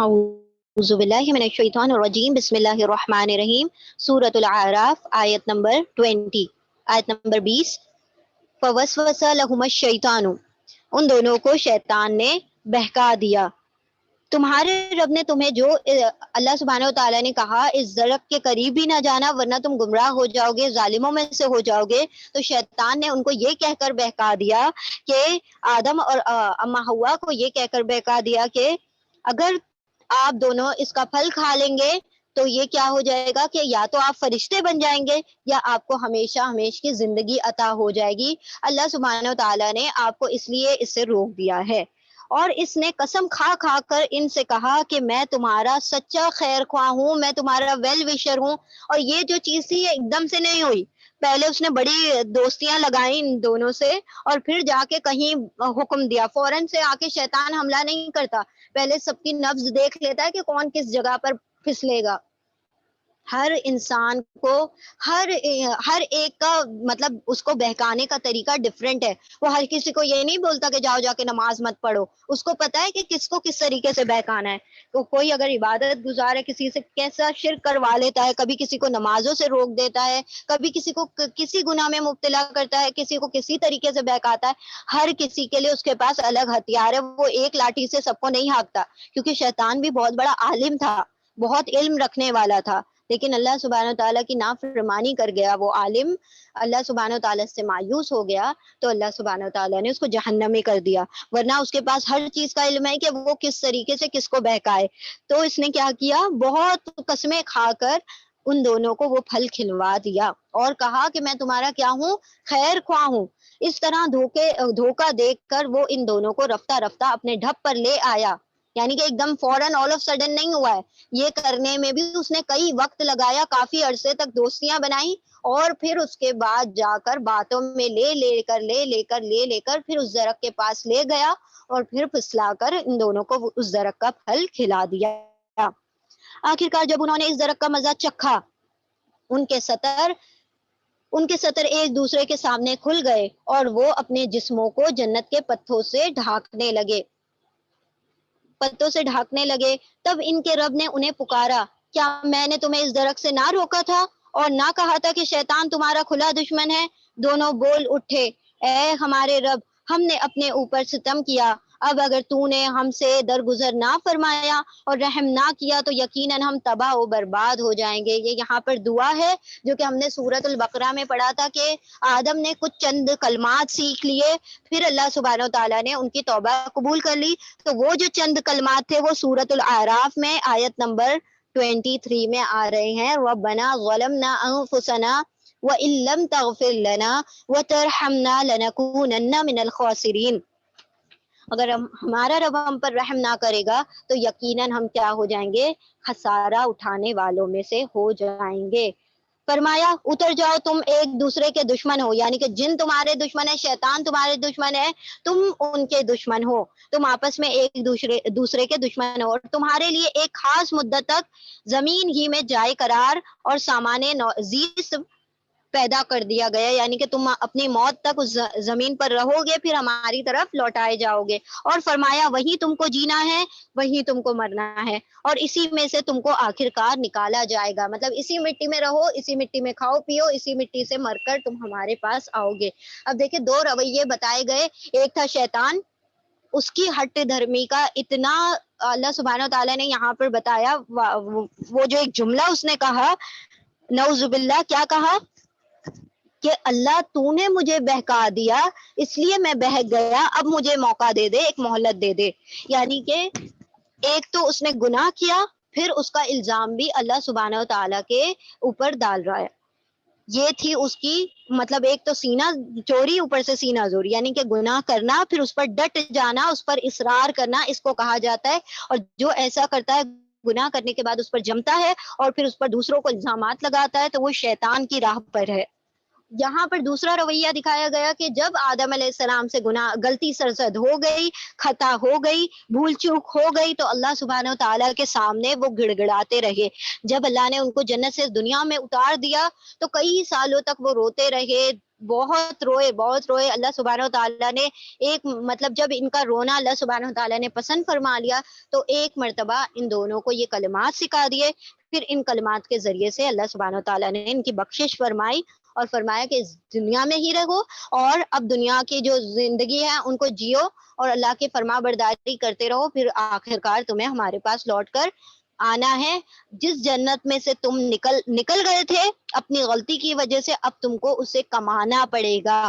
اعوذ باللہ من الشیطان الرجیم، بسم اللہ الرحمن الرحیم۔ سورۃ الاعراف، آیت نمبر 20، آیت نمبر 20۔ فوسوس لہما الشیطان، ان دونوں کو شیطان نے بہکا دیا۔ تمہارے رب نے تمہیں جو اللہ سبحانہ و تعالیٰ نے کہا اس درخت کے قریب بھی نہ جانا ورنہ تم گمراہ ہو جاؤ گے، ظالموں میں سے ہو جاؤ گے، تو شیطان نے ان کو یہ کہہ کر بہکا دیا کہ آدم اور اما حوا کو یہ کہہ کر بہکا دیا کہ اگر آپ دونوں اس کا پھل کھا لیں گے تو یہ کیا ہو جائے گا کہ یا تو آپ فرشتے بن جائیں گے یا آپ کو ہمیشہ ہمیشہ کی زندگی عطا ہو جائے گی۔ اللہ سبحانہ و تعالیٰ نے آپ کو اس لیے اس سے روک دیا ہے۔ اور اس نے قسم کھا کھا کر ان سے کہا کہ میں تمہارا سچا خیر خواہ ہوں، میں تمہارا ویل وشر ہوں۔ اور یہ جو چیز تھی یہ ایک دم سے نہیں ہوئی، پہلے اس نے بڑی دوستیاں لگائیں ان دونوں سے اور پھر جا کے کہیں حکم دیا۔ فوراً سے آ کے شیطان حملہ نہیں کرتا، پہلے سب کی نبض دیکھ لیتا ہے کہ کون کس جگہ پر پھسلے گا۔ ہر انسان کو ہر ایک کا مطلب اس کو بہکانے کا طریقہ ڈفرینٹ ہے۔ وہ ہر کسی کو یہ نہیں بولتا کہ جاؤ جا کے نماز مت پڑھو، اس کو پتا ہے کہ کس کو کس طریقے سے بہکانا ہے۔ تو کوئی اگر عبادت گزار ہے کسی سے کیسا شرک کروا لیتا ہے، کبھی کسی کو نمازوں سے روک دیتا ہے، کبھی کسی کو کسی گناہ میں مبتلا کرتا ہے، کسی کو کسی طریقے سے بہکاتا ہے، ہر کسی کے لیے اس کے پاس الگ ہتھیار ہے۔ وہ ایک لاٹھی سے سب کو نہیں ہانکتا، کیونکہ شیطان بھی بہت بڑا عالم تھا، بہت علم رکھنے والا تھا، لیکن اللہ سبحانہ تعالیٰ کی نافرمانی کر گیا وہ عالم، اللہ سبحانہ تعالیٰ سے مایوس ہو گیا تو اللہ سبحانہ تعالیٰ نے اس کو جہنمی کر دیا، ورنہ اس کے پاس ہر چیز کا علم ہے کہ وہ کس طریقے سے کس کو بہکائے۔ تو اس نے کیا کیا، بہت قسمیں کھا کر ان دونوں کو وہ پھل کھلوا دیا اور کہا کہ میں تمہارا کیا ہوں، خیر خواہ ہوں۔ اس طرح دھوکہ دیکھ کر وہ ان دونوں کو رفتہ رفتہ اپنے ڈھب پر لے آیا، یعنی کہ ایک دم فوراً آل آف سڈن نہیں ہوا ہے، یہ کرنے میں بھی اس نے کئی وقت لگایا، کافی عرصے تک دوستیاں بنائی اور پھر اس کے بعد جا کر باتوں میں لے کر پھر اس درخت کے پاس لے گیا اور پھر پھسلا کر ان دونوں کو اس درخت کا پھل کھلا دیا۔ آخرکار جب انہوں نے اس درخت کا مزہ چکھا، ان کے سطر ایک دوسرے کے سامنے کھل گئے اور وہ اپنے جسموں کو جنت کے پتوں سے ڈھانکنے لگے۔ تب ان کے رب نے انہیں پکارا، کیا میں نے تمہیں اس درخت سے نہ روکا تھا اور نہ کہا تھا کہ شیطان تمہارا کھلا دشمن ہے؟ دونوں بول اٹھے، اے ہمارے رب، ہم نے اپنے اوپر ستم کیا، اب اگر تو نے ہم سے درگزر نہ فرمایا اور رحم نہ کیا تو یقیناً ہم تباہ و برباد ہو جائیں گے۔ یہ یہاں پر دعا ہے جو کہ ہم نے سورۃ البقرہ میں پڑھا تھا کہ آدم نے کچھ چند کلمات سیکھ لیے، پھر اللہ سبحانہ و تعالیٰ نے ان کی توبہ قبول کر لی، تو وہ جو چند کلمات تھے وہ سورۃ الاعراف میں آیت نمبر 23 میں آ رہے ہیں، ربنا ظلمنا انفسنا وَإِن لَّمْ تَغْفِرْ لَنَا وَتَرْحَمْنَا لَنَكُونَنَّ مِنَ الْخَاسِرِينَ۔ اگر ہمارا رب ہم پر رحم نہ کرے گا تو یقیناً ہم کیا ہو جائیں گے، خسارہ اٹھانے والوں میں سے ہو جائیں گے۔ فرمایا اتر جاؤ، تم ایک دوسرے کے دشمن ہو، یعنی کہ جن تمہارے دشمن ہے، شیطان تمہارے دشمن ہے، تم ان کے دشمن ہو، تم آپس میں ایک دوسرے کے دشمن ہو، اور تمہارے لیے ایک خاص مدت تک زمین ہی میں جائے قرار اور سامان زیست پیدا کر دیا گیا، یعنی کہ تم اپنی موت تک اس زمین پر رہو گے، پھر ہماری طرف لوٹائے جاؤ گے۔ اور فرمایا وہی تم کو جینا ہے، وہی تم کو مرنا ہے، اور اسی میں سے تم کو آخرکار نکالا جائے گا، مطلب اسی مٹی میں رہو، اسی مٹی میں کھاؤ پیو، اسی مٹی سے مر کر تم ہمارے پاس آؤ گے۔ اب دیکھیں دو رویے بتائے گئے، ایک تھا شیطان، اس کی ہٹ دھرمی کا اتنا اللہ سبحانہ تعالیٰ نے یہاں پر بتایا، وہ جو ایک جملہ اس نے کہا، نعوذ باللہ، کیا کہا کہ اللہ تو نے مجھے بہکا دیا اس لیے میں بہک گیا، اب مجھے موقع دے دے، ایک مہلت دے دے۔ یعنی کہ ایک تو اس نے گناہ کیا، پھر اس کا الزام بھی اللہ سبحانہ و تعالیٰ کے اوپر ڈال رہا ہے۔ یہ تھی اس کی مطلب ایک تو سینہ چوری، اوپر سے سینہ زوری، یعنی کہ گناہ کرنا پھر اس پر ڈٹ جانا، اس پر اصرار کرنا، اس کو کہا جاتا ہے۔ اور جو ایسا کرتا ہے گناہ کرنے کے بعد اس پر جمتا ہے اور پھر اس پر دوسروں کو الزامات لگاتا ہے تو وہ شیطان کی راہ پر ہے۔ یہاں پر دوسرا رویہ دکھایا گیا کہ جب آدم علیہ السلام سے غلطی سرزد ہو گئی، خطا ہو گئی، بھول چوک ہو گئی، تو اللہ سبحانہ و تعالیٰ کے سامنے وہ گڑ گڑاتے رہے۔ جب اللہ نے ان کو جنت سے دنیا میں اتار دیا تو کئی سالوں تک وہ روتے رہے، بہت روئے. اللہ سبحانہ و تعالیٰ نے ایک مطلب جب ان کا رونا اللہ سبحانہ و تعالیٰ نے پسند فرما لیا تو ایک مرتبہ ان دونوں کو یہ کلمات سکھا دیے. پھر ان کلمات کے ذریعے سے اللہ سبحانہ و تعالیٰ نے ان کی بخشش فرمائی اور فرمایا کہ اس دنیا میں ہی رہو اور اب دنیا کی جو زندگی ہے ان کو جیو اور اللہ کی فرما برداری کرتے رہو. پھر آخرکار تمہیں ہمارے پاس لوٹ کر آنا ہے. جس جنت میں سے تم نکل گئے تھے اپنی غلطی کی وجہ سے اب تم کو اسے کمانا پڑے گا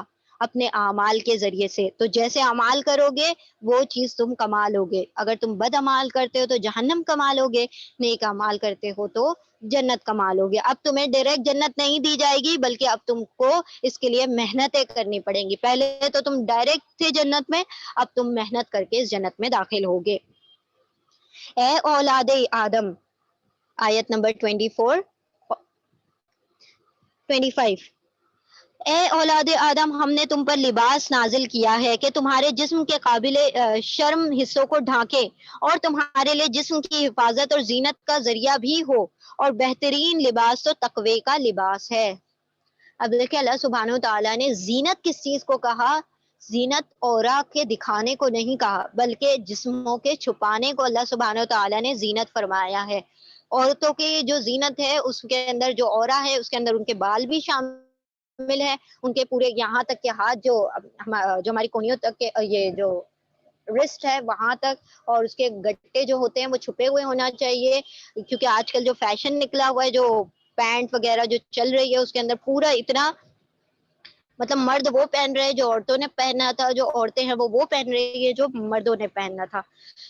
اپنے اعمال کے ذریعے سے. تو جیسے اعمال کرو گے وہ چیز تم کما لو گے. اگر تم بد اعمال کرتے ہو تو جہنم کما لو گے, نیک اعمال کرتے ہو تو جنت کما لو گے. اب تمہیں ڈائریکٹ جنت نہیں دی جائے گی بلکہ اب تم کو اس کے لیے محنتیں کرنی پڑیں گی. پہلے تو تم ڈائریکٹ تھے جنت میں, اب تم محنت کر کے اس جنت میں داخل ہوگے. اے اولاد آدم, آیت نمبر 25. اے اولاد آدم, ہم نے تم پر لباس نازل کیا ہے کہ تمہارے جسم کے قابل شرم حصوں کو ڈھانکے اور تمہارے لیے جسم کی حفاظت اور زینت کا ذریعہ بھی ہو, اور بہترین لباس تو تقوی کا لباس ہے. اب دیکھیں اللہ سبحانہ تعالیٰ نے زینت کس چیز کو کہا؟ زینت اورا کے دکھانے کو نہیں کہا بلکہ جسموں کے چھپانے کو اللہ سبحانہ تعالیٰ نے زینت فرمایا ہے. عورتوں کی جو زینت ہے اس کے اندر جو اورا ہے اس کے اندر ان کے بال بھی شامل ہے, ان کے پورے یہاں تک کے ہاتھ جو ہماری کونیوں تک کے یہ جو رسٹ ہے وہاں تک, اور اس کے گٹے جو ہوتے ہیں وہ چھپے ہوئے ہونا چاہیے. کیونکہ آج کل جو فیشن نکلا ہوا ہے, جو پینٹ وغیرہ جو چل رہی ہے اس کے اندر پورا اتنا مطلب مرد وہ پہن رہے ہیں جو عورتوں نے پہنا تھا, جو عورتیں ہیں وہ پہن رہی ہے جو مردوں نے پہننا تھا.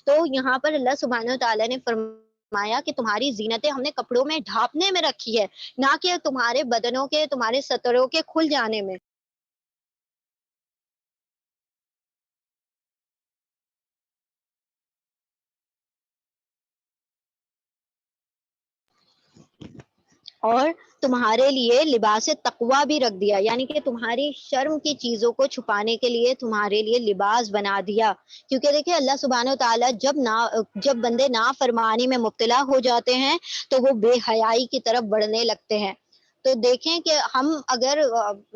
تو یہاں پر اللہ سبحانہ تعالیٰ نے فرمایا کہ تمہاری زینتیں ہم نے کپڑوں میں ڈھانپنے میں رکھی ہے, نہ کہ تمہارے بدنوں کے تمہارے ستروں کے کھل جانے میں. اور تمہارے لیے لباس تقوی بھی رکھ دیا, یعنی کہ تمہاری شرم کی چیزوں کو چھپانے کے لیے تمہارے لیے لباس بنا دیا. کیونکہ دیکھیں اللہ سبحانہ و تعالیٰ جب بندے نافرمانی میں مبتلا ہو جاتے ہیں تو وہ بے حیائی کی طرف بڑھنے لگتے ہیں. تو دیکھیں کہ ہم اگر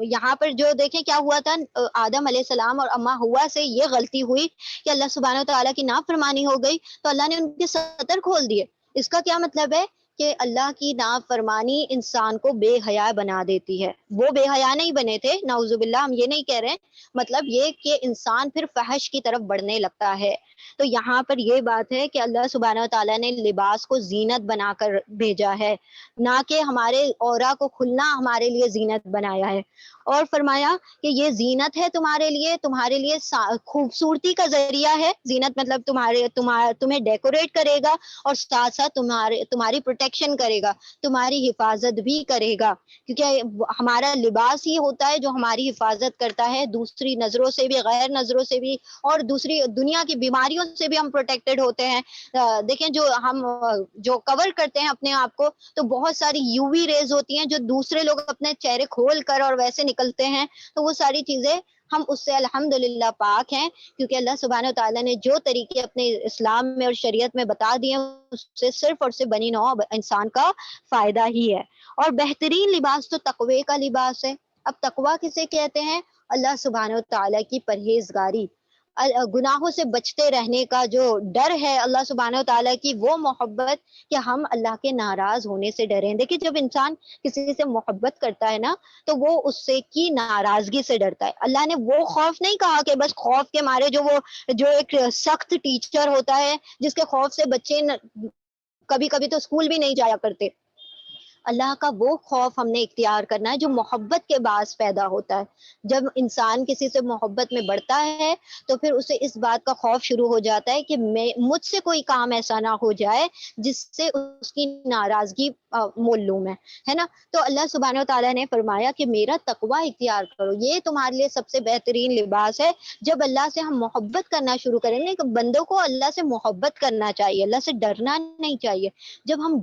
یہاں پر جو دیکھیں کیا ہوا تھا, آدم علیہ السلام اور اما ہوا سے یہ غلطی ہوئی کہ اللہ سبحانہ و تعالیٰ کی نافرمانی ہو گئی تو اللہ نے ان کے ستر کھول دیے. اس کا کیا مطلب ہے کہ اللہ کی نافرمانی انسان کو بے حیا بنا دیتی ہے. وہ بے حیا نہیں بنے تھے, نعوذ باللہ, ہم یہ نہیں کہہ رہے, مطلب یہ کہ انسان پھر فحش کی طرف بڑھنے لگتا ہے. تو یہاں پر یہ بات ہے کہ اللہ سبحانہ و تعالیٰ نے لباس کو زینت بنا کر بھیجا ہے, نہ کہ ہمارے اورا کو کھلنا ہمارے لیے زینت بنایا ہے. اور فرمایا کہ یہ زینت ہے تمہارے لیے خوبصورتی کا ذریعہ ہے. زینت مطلب تمہیں ڈیکوریٹ کرے گا اور ساتھ ساتھ تمہاری پروٹیکشن کرے گا, تمہاری حفاظت بھی کرے گا. کیونکہ ہمارا لباس ہی ہوتا ہے جو ہماری حفاظت کرتا ہے دوسری نظروں سے بھی, غیر نظروں سے بھی, اور دوسری دنیا کی بیماریوں سے بھی ہم پروٹیکٹڈ ہوتے ہیں. دیکھیں جو ہم جو کور کرتے ہیں اپنے آپ کو تو بہت ساری یو وی ریز ہوتی ہیں جو دوسرے لوگ اپنے چہرے کھول کر اور ویسے نکلتے ہیں, تو وہ ساری چیزیں ہم اس سے الحمدللہ پاک ہیں. کیونکہ اللہ سبحانہ تعالیٰ نے جو طریقے اپنے اسلام میں اور شریعت میں بتا دیے اس سے صرف اور صرف بنی نوع انسان کا فائدہ ہی ہے. اور بہترین لباس تو تقوی کا لباس ہے. اب تقوی کسے کہتے ہیں؟ اللہ سبحانہ تعالیٰ کی پرہیزگاری, گناہوں سے بچتے رہنے کا جو ڈر ہے, اللہ سبحانہ تعالیٰ کی وہ محبت کہ ہم اللہ کے ناراض ہونے سے ڈریں. دیکھیں جب انسان کسی سے محبت کرتا ہے نا تو وہ اس سے کی ناراضگی سے ڈرتا ہے. اللہ نے وہ خوف نہیں کہا کہ بس خوف کے مارے جو ایک سخت ٹیچر ہوتا ہے جس کے خوف سے بچے کبھی کبھی تو اسکول بھی نہیں جایا کرتے. اللہ کا وہ خوف ہم نے اختیار کرنا ہے جو محبت کے باعث پیدا ہوتا ہے. جب انسان کسی سے محبت میں بڑھتا ہے تو پھر اسے اس بات کا خوف شروع ہو جاتا ہے کہ مجھ سے کوئی کام ایسا نہ ہو جائے جس سے اس کی ناراضگی مول لوں میں, ہے نا. تو اللہ سبحانہ تعالیٰ نے فرمایا کہ میرا تقوی اختیار کرو, یہ تمہارے لیے سب سے بہترین لباس ہے. جب اللہ سے ہم محبت کرنا شروع کریں گے, بندوں کو اللہ سے محبت کرنا چاہیے, اللہ سے ڈرنا نہیں چاہیے. جب ہم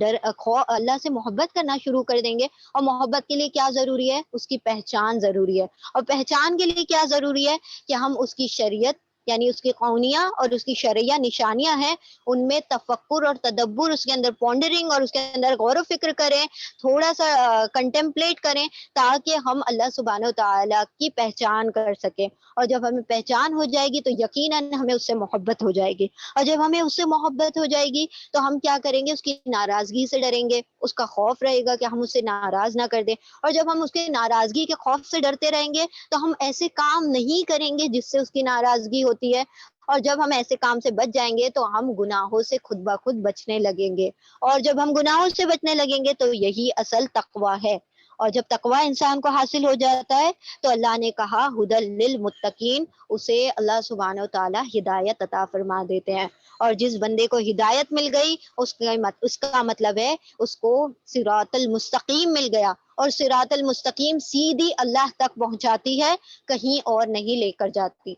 اللہ سے محبت کرنا شروع کر دیں گے, اور محبت کے لیے کیا ضروری ہے؟ اس کی پہچان ضروری ہے. اور پہچان کے لیے کیا ضروری ہے؟ کہ ہم اس کی شریعت یعنی اس کی قونیاں اور اس کی شرعیہ نشانیاں ہیں، ان میں تفکر اور تدبر، اس کے اندر پونڈرنگ اور اس کے اندر غور و فکر کریں، تھوڑا سا کنٹمپلیٹ کریں، تاکہ ہم اللہ سبحانہ و تعالیٰ کی پہچان کر سکیں. اور جب ہمیں پہچان ہو جائے گی تو یقیناً ہمیں اس سے محبت ہو جائے گی، اور جب ہمیں اس سے محبت ہو جائے گی تو ہم کیا کریں گے؟ اس کی ناراضگی سے ڈریں گے، اس کا خوف رہے گا کہ ہم اسے ناراض نہ کر دیں. اور جب ہم اس کے ناراضگی کے خوف سے ڈرتے رہیں گے تو ہم ایسے کام نہیں کریں گے جس سے اس کی ناراضگی ہوتی ہے. اور جب ہم ایسے کام سے بچ جائیں گے تو ہم گناہوں سے خود بخود بچنے لگیں گے. اور جب ہم گناہوں سے بچنے لگیں گے تو یہی اصل تقوی ہے. اور جب تقوی انسان کو حاصل ہو جاتا ہے تو اللہ نے کہا ہدی للمتقین، اسے اللہ سبحانہ و تعالی ہدایت عطا فرما دیتے ہیں. اور جس بندے کو ہدایت مل گئی اس کا مطلب ہے اس کو صراط المستقیم مل گیا، اور صراط المستقیم سیدھی اللہ تک پہنچاتی ہے، کہیں اور نہیں لے کر جاتی.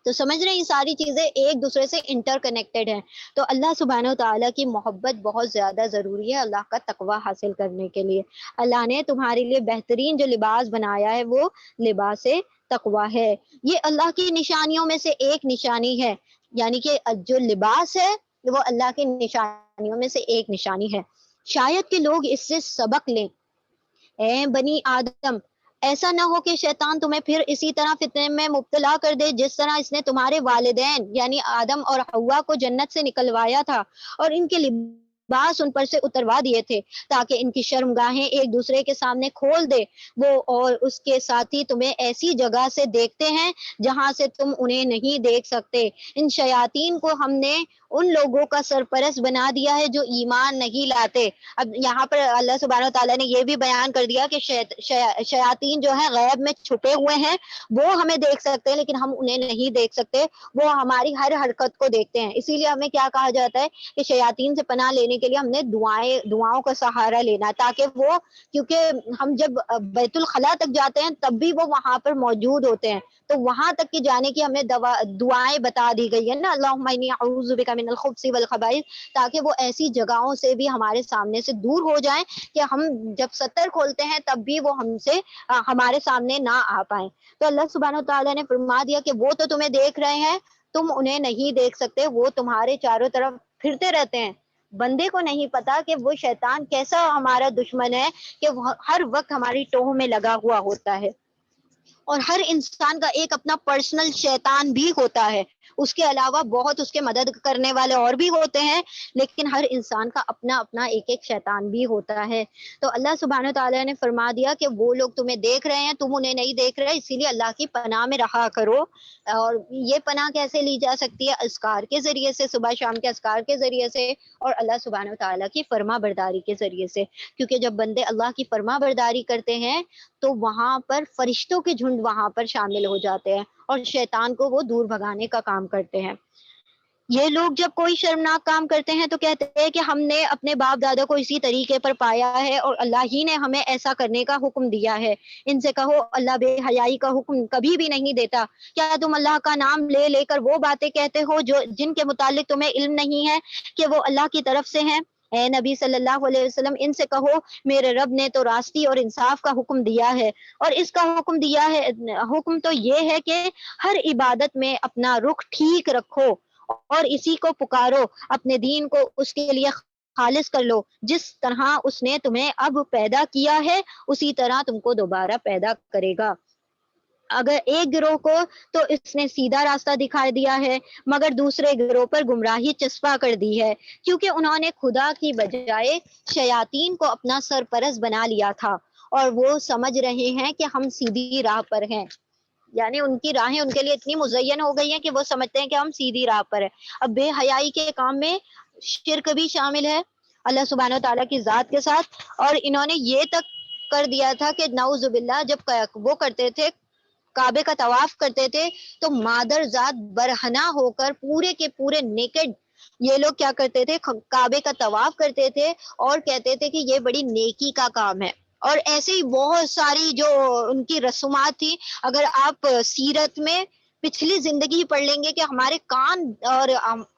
تو سمجھ رہے ہیں یہ ساری چیزیں ایک دوسرے سے انٹر کنیکٹڈ ہیں. تو اللہ سبحانہ و تعالیٰ کی محبت بہت زیادہ ضروری ہے اللہ کا تقوی حاصل کرنے کے لیے. اللہ نے تمہارے لیے بہترین جو لباس بنایا ہے وہ لباس تقوی ہے. یہ اللہ کی نشانیوں میں سے ایک نشانی ہے، یعنی کہ جو لباس ہے وہ اللہ کی نشانیوں میں سے ایک نشانی ہے. شاید کہ لوگ اس سے سبق لیں. اے بنی آدم، ایسا نہ ہو کہ شیطان تمہیں پھر اسی طرح فتنے میں مبتلا کر دے جس طرح اس نے تمہارے والدین یعنی آدم اور حوا کو جنت سے نکلوایا تھا اور ان کے لباس ان پر سے اتروا دیے تھے تاکہ ان کی شرمگاہیں ایک دوسرے کے سامنے کھول دے وہ، اور اس کے ساتھی تمہیں ایسی جگہ سے دیکھتے ہیں جہاں سے تم انہیں نہیں دیکھ سکتے. ان شیاطین کو ہم نے ان لوگوں کا سرپرست بنا دیا ہے جو ایمان نہیں لاتے. اب یہاں پر اللہ سبحانہ تعالیٰ نے یہ بھی بیان کر دیا کہ شیاطین جو ہے غیب میں چھپے ہوئے ہیں، وہ ہمیں دیکھ سکتے ہیں لیکن ہم انہیں نہیں دیکھ سکتے. وہ ہماری ہر حرکت کو دیکھتے ہیں. اسی لیے ہمیں کیا کہا جاتا ہے کہ شیاطین سے پناہ لینے کے لیے ہم نے دعاؤں کا سہارا لینا، تاکہ وہ، کیونکہ ہم جب بیت الخلاء تک جاتے ہیں تب بھی وہ وہاں پر موجود ہوتے ہیں، تو وہاں تک کی جانے کی ہمیں دعائیں بتا دی گئی ہیں نا، اللہم انی اعوذ بک من الخبث والخبائث، تاکہ وہ ایسی جگہوں سے بھی ہمارے سامنے سے دور ہو جائیں کہ ہم جب ستر کھولتے ہیں تب بھی وہ ہم سے ہمارے سامنے نہ آ پائیں. تو اللہ سبحانہ تعالیٰ نے فرما دیا کہ وہ تو تمہیں دیکھ رہے ہیں، تم انہیں نہیں دیکھ سکتے، وہ تمہارے چاروں طرف پھرتے رہتے ہیں. بندے کو نہیں پتا کہ وہ شیطان کیسا ہمارا دشمن ہے کہ وہ ہر وقت ہماری ٹوہ میں لگا ہوا ہوتا ہے. اور ہر انسان کا ایک اپنا پرسنل شیطان بھی ہوتا ہے، اس کے علاوہ بہت اس کے مدد کرنے والے اور بھی ہوتے ہیں، لیکن ہر انسان کا اپنا اپنا ایک ایک شیطان بھی ہوتا ہے. تو اللہ سبحانہ تعالیٰ نے فرما دیا کہ وہ لوگ تمہیں دیکھ رہے ہیں، تم انہیں نہیں دیکھ رہے، اسی لیے اللہ کی پناہ میں رہا کرو. اور یہ پناہ کیسے لی جا سکتی ہے؟ اذکار کے ذریعے سے، صبح شام کے اذکار کے ذریعے سے، اور اللہ سبحانہ تعالیٰ کی فرما برداری کے ذریعے سے. کیونکہ جب بندے اللہ کی فرما برداری کرتے ہیں تو وہاں پر فرشتوں کے جھنڈ وہاں پر شامل ہو جاتے ہیں اور شیطان کو وہ دور بھگانے کا کام کرتے ہیں. یہ لوگ جب کوئی شرمناک کام کرتے ہیں تو کہتے ہیں کہ ہم نے اپنے باپ دادا کو اسی طریقے پر پایا ہے اور اللہ ہی نے ہمیں ایسا کرنے کا حکم دیا ہے. ان سے کہو اللہ بے حیائی کا حکم کبھی بھی نہیں دیتا. کیا تم اللہ کا نام لے لے کر وہ باتیں کہتے ہو جن کے متعلق تمہیں علم نہیں ہے کہ وہ اللہ کی طرف سے ہیں؟ اے نبی صلی اللہ علیہ وسلم، ان سے کہو میرے رب نے تو راستی اور انصاف کا حکم دیا ہے، اور اس کا حکم دیا ہے، حکم تو یہ ہے کہ ہر عبادت میں اپنا رخ ٹھیک رکھو اور اسی کو پکارو، اپنے دین کو اس کے لیے خالص کر لو. جس طرح اس نے تمہیں اب پیدا کیا ہے اسی طرح تم کو دوبارہ پیدا کرے گا. اگر ایک گروہ کو تو اس نے سیدھا راستہ دکھا دیا ہے مگر دوسرے گروہ پر گمراہی چسپاں کر دی ہے، کیونکہ انہوں نے خدا کی بجائے شیاطین کو اپنا سرپرست بنا لیا تھا اور وہ سمجھ رہے ہیں کہ ہم سیدھی راہ پر ہیں. یعنی ان کی راہیں ان کے لیے اتنی مزین ہو گئی ہیں کہ وہ سمجھتے ہیں کہ ہم سیدھی راہ پر ہیں. اب بے حیائی کے کام میں شرک بھی شامل ہے اللہ سبحانہ و تعالیٰ کی ذات کے ساتھ، اور انہوں نے یہ تک کر دیا تھا کہ نعوذ باللہ جب وہ کرتے تھے کعبے کا طواف کرتے تھے تو مادر ذات برہنہ ہو کر پورے کے پورے نیکڈ یہ لوگ کیا کرتے تھے، کعبے کا طواف کرتے تھے اور کہتے تھے کہ یہ بڑی نیکی کا کام ہے. اور ایسے ہی بہت ساری جو ان کی رسومات تھی، اگر آپ سیرت میں پچھلی زندگی پڑھ لیں گے کہ ہمارے کان اور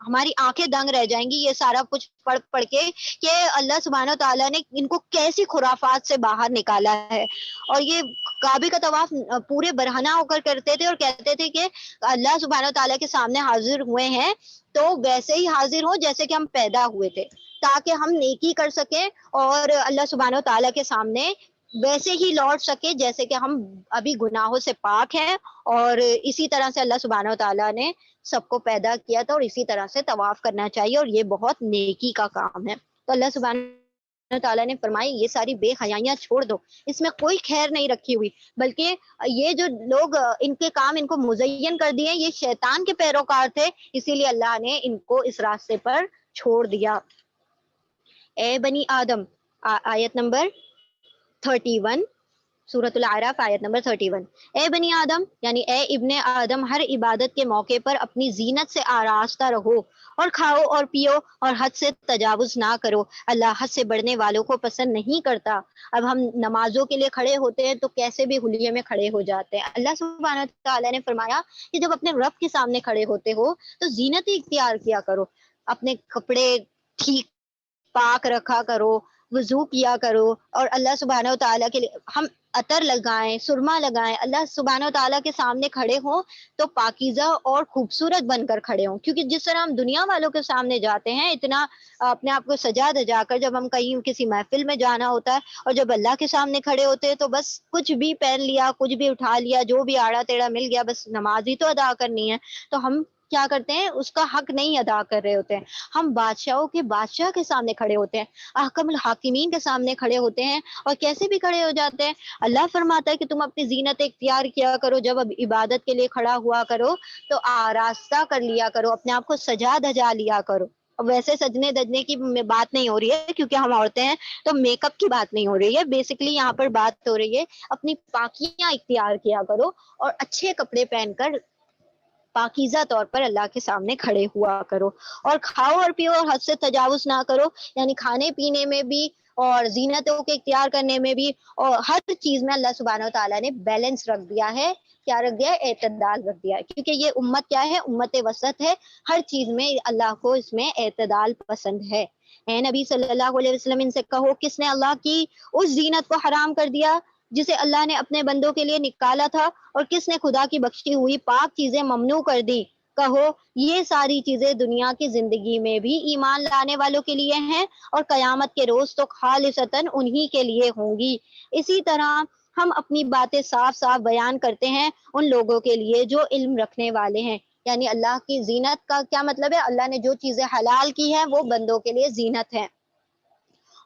ہماری آنکھیں دنگ رہ جائیں گی یہ سارا کچھ پڑھ پڑھ کے کہ اللہ سبحانہ تعالیٰ نے ان کو کیسی خرافات سے باہر نکالا ہے. اور یہ کعبے کا طواف پورے برہنہ ہو کر کرتے تھے اور کہتے تھے کہ اللہ سبحانہ تعالیٰ کے سامنے حاضر ہوئے ہیں تو ویسے ہی حاضر ہوں جیسے کہ ہم پیدا ہوئے تھے، تاکہ ہم نیکی کر سکیں اور اللہ سبحانہ تعالیٰ کے سامنے ویسے ہی لوٹ سکے جیسے کہ ہم ابھی گناہوں سے پاک ہیں. اور اسی طرح سے اللہ سبحانہ تعالیٰ نے سب کو پیدا کیا تھا اور اسی طرح سے طواف کرنا چاہیے اور یہ بہت نیکی کا کام ہے. تو اللہ سبحانہ تعالیٰ نے فرمائی یہ ساری بے حیائیاں چھوڑ دو، اس میں کوئی خیر نہیں رکھی ہوئی، بلکہ یہ جو لوگ ان کے کام ان کو مزین کر دیے یہ شیطان کے پیروکار تھے، اسی لیے اللہ نے ان کو اس راستے پر چھوڑ دیا. اے بنی آدم، آیت نمبر 31، سورۃ الاعراف آیت نمبر 31. اے بنی آدم یعنی اے ابن آدم، ہر عبادت کے موقع پر اپنی زینت سے آراستہ رہو اور کھاؤ اور پیو اور حد سے تجاوز نہ کرو، اللہ حد سے بڑھنے والوں کو پسند نہیں کرتا. اب ہم نمازوں کے لیے کھڑے ہوتے ہیں تو کیسے بھی حلیے میں کھڑے ہو جاتے ہیں. اللہ سبحانہ تعالیٰ نے فرمایا کہ جب اپنے رب کے سامنے کھڑے ہوتے ہو تو زینت ہی اختیار کیا کرو، اپنے کپڑے ٹھیک پاک رکھا کرو، وضو کیا کرو، اور اللہ سبحانہ تعالیٰ کے لیے ہم عطر لگائیں، سرما لگائیں، اللہ سبحانہ تعالیٰ کے سامنے کھڑے ہوں تو پاکیزہ اور خوبصورت بن کر کھڑے ہوں. کیونکہ جس طرح ہم دنیا والوں کے سامنے جاتے ہیں اتنا اپنے آپ کو سجا دجا کر، جب ہم کہیں کسی محفل میں جانا ہوتا ہے اور جب اللہ کے سامنے کھڑے ہوتے ہیں تو بس کچھ بھی پہن لیا، کچھ بھی اٹھا لیا، جو بھی آڑا ٹیڑھا مل گیا، بس نماز ہی تو ادا کرنی ہے. تو ہم کیا کرتے ہیں، اس کا حق نہیں ادا کر رہے ہوتے ہیں. ہم بادشاہوں کے بادشاہ کے سامنے کھڑے ہوتے ہیں، احکم الحاکمین کے سامنے کھڑے ہوتے ہیں، اور کیسے بھی کھڑے ہو جاتے ہیں. اللہ فرماتا ہے کہ تم اپنی زینت اختیار کیا کرو، جب اب عبادت کے لیے کھڑا ہوا کرو تو آراستہ کر لیا کرو، اپنے آپ کو سجا دھجا لیا کرو. ویسے سجنے دجنے کی بات نہیں ہو رہی ہے کیونکہ ہم عورتیں ہیں تو میک اپ کی بات نہیں ہو رہی ہے، بیسکلی یہاں پر بات ہو رہی ہے اپنی پاکیاں اختیار کیا کرو اور اچھے کپڑے پہن کر پاکیزہ طور پر اللہ کے سامنے کھڑے ہوا کرو. اور کھاؤ اور پیو اور حد سے تجاوز نہ کرو، یعنی کھانے پینے میں بھی اور زینتوں کے اختیار کرنے میں بھی اور ہر چیز میں اللہ سبحانہ تعالیٰ نے بیلنس رکھ دیا ہے. کیا رکھ دیا ہے؟ اعتدال رکھ دیا ہے، کیونکہ یہ امت کیا ہے؟ امت وسط ہے. ہر چیز میں اللہ کو اس میں اعتدال پسند ہے. اے نبی صلی اللہ علیہ وسلم ان سے کہو کس نے اللہ کی اس زینت کو حرام کر دیا جسے اللہ نے اپنے بندوں کے لیے نکالا تھا، اور کس نے خدا کی بخشی ہوئی پاک چیزیں ممنوع کر دی؟ کہو یہ ساری چیزیں دنیا کی زندگی میں بھی ایمان لانے والوں کے لیے ہیں اور قیامت کے روز تو خالصتاً انہی کے لیے ہوں گی. اسی طرح ہم اپنی باتیں صاف صاف بیان کرتے ہیں ان لوگوں کے لیے جو علم رکھنے والے ہیں. یعنی اللہ کی زینت کا کیا مطلب ہے؟ اللہ نے جو چیزیں حلال کی ہیں وہ بندوں کے لیے زینت ہے،